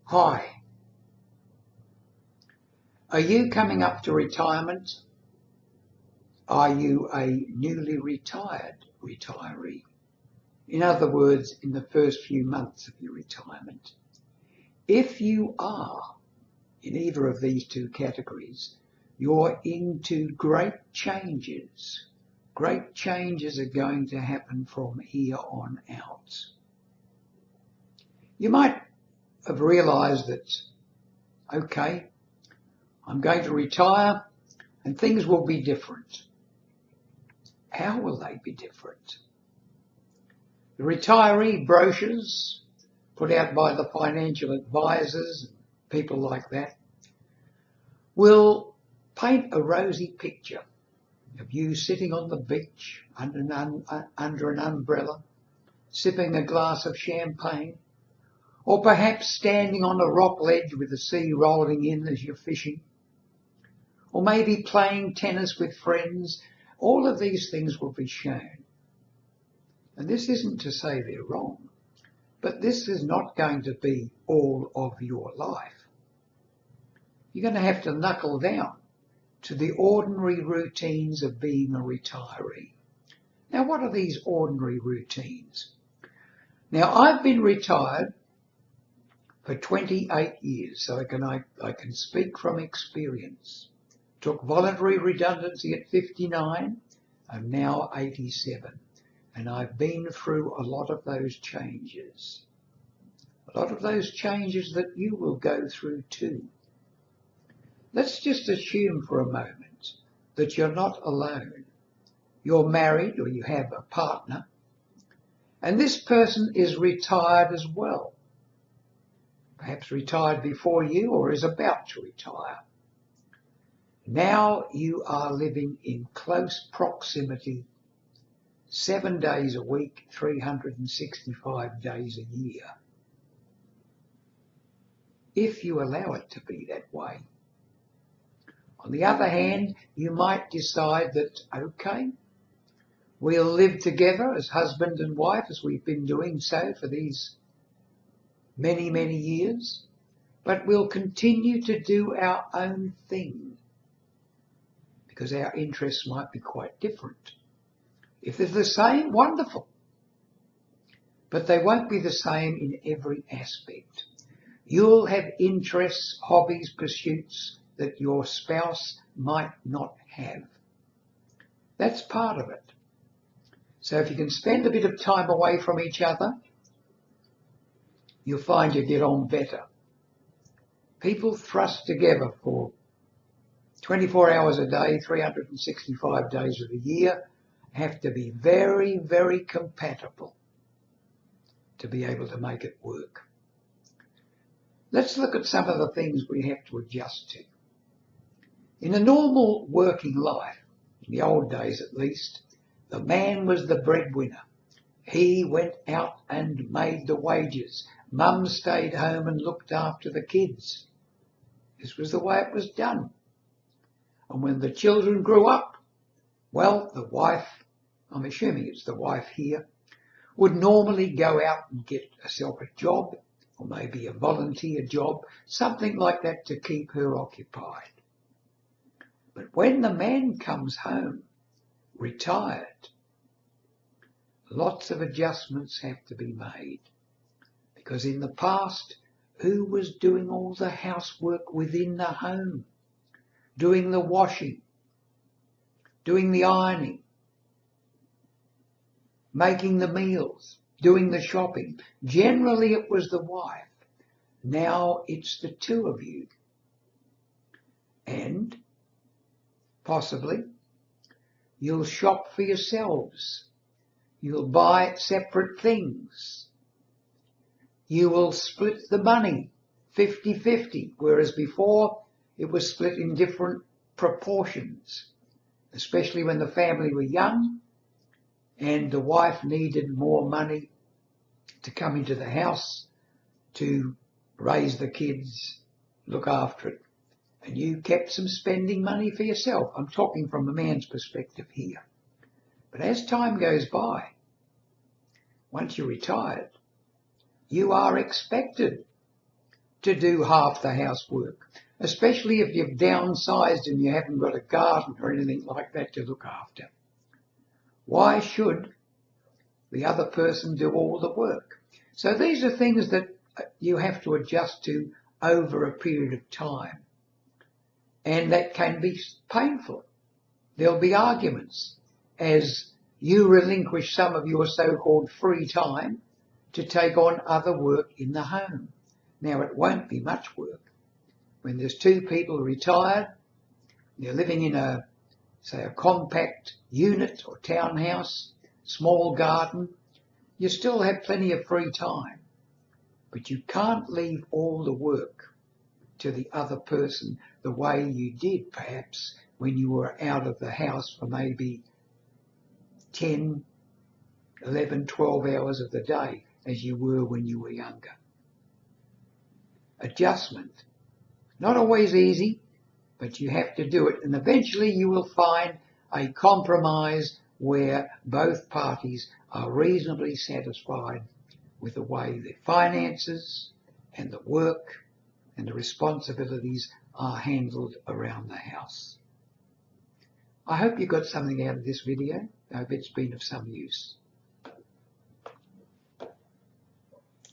Hi, are you coming up to retirement? Are you a newly retired retiree? In other words, in the first few months of your retirement. If you are in either of these two categories, you're into great changes. Great changes are going to happen from here on out. You might have realised that, okay, I'm going to retire and things will be different. How will they be different? The retiree brochures put out by the financial advisors, people like that, will paint a rosy picture of you sitting on the beach under an umbrella, sipping a glass of champagne, or perhaps standing on a rock ledge with the sea rolling in as you're fishing, or maybe playing tennis with friends. All of these things will be shown. And this isn't to say they're wrong, but this is not going to be all of your life. You're going to have to knuckle down to the ordinary routines of being a retiree. Now, what are these ordinary routines? Now, I've been retired for 28 years, so I can speak from experience. Took voluntary redundancy at 59. I'm now 87. And I've been through a lot of those changes. A lot of those changes that you will go through too. Let's just assume for a moment that you're not alone. You're married or you have a partner, and this person is retired as well. Perhaps retired before you or is about to retire. Now you are living in close proximity 7 days a week, 365 days a year. If you allow it to be that way. On the other hand, you might decide that, okay, we'll live together as husband and wife as we've been doing so for these many, many years, but we'll continue to do our own thing because our interests might be quite different. If they're the same, wonderful. But they won't be the same in every aspect. You'll have interests, hobbies, pursuits that your spouse might not have. That's part of it. So if you can spend a bit of time away from each other, you'll find you get on better. People thrust together for 24 hours a day, 365 days of the year, have to be very, very compatible to be able to make it work. Let's look at some of the things we have to adjust to. In a normal working life, in the old days at least, the man was the breadwinner. He went out and made the wages. Mum stayed home and looked after the kids. This was the way it was done. And when the children grew up, well, the wife, I'm assuming it's the wife here, would normally go out and get herself a job, or maybe a volunteer job, something like that to keep her occupied. But when the man comes home, retired, lots of adjustments have to be made. Because in the past, who was doing all the housework within the home? Doing the washing, doing the ironing, making the meals, doing the shopping. Generally it was the wife. Now it's the two of you. And possibly you'll shop for yourselves. You'll buy separate things. You will split the money 50-50, whereas before it was split in different proportions, especially when the family were young and the wife needed more money to come into the house to raise the kids, look after it. And you kept some spending money for yourself. I'm talking from a man's perspective here. But as time goes by, once you're retired, you are expected to do half the housework, especially if you've downsized and you haven't got a garden or anything like that to look after. Why should the other person do all the work? So these are things that you have to adjust to over a period of time, and that can be painful. There'll be arguments as you relinquish some of your so-called free time to take on other work in the home. Now, it won't be much work. When there's two people retired, they're living in a compact unit or townhouse, small garden, you still have plenty of free time. But you can't leave all the work to the other person the way you did perhaps when you were out of the house for maybe 10, 11, 12 hours of the day as you were when you were younger. Adjustment. Not always easy, but you have to do it, and eventually you will find a compromise where both parties are reasonably satisfied with the way the finances and the work and the responsibilities are handled around the house. I hope you got something out of this video. I hope it's been of some use.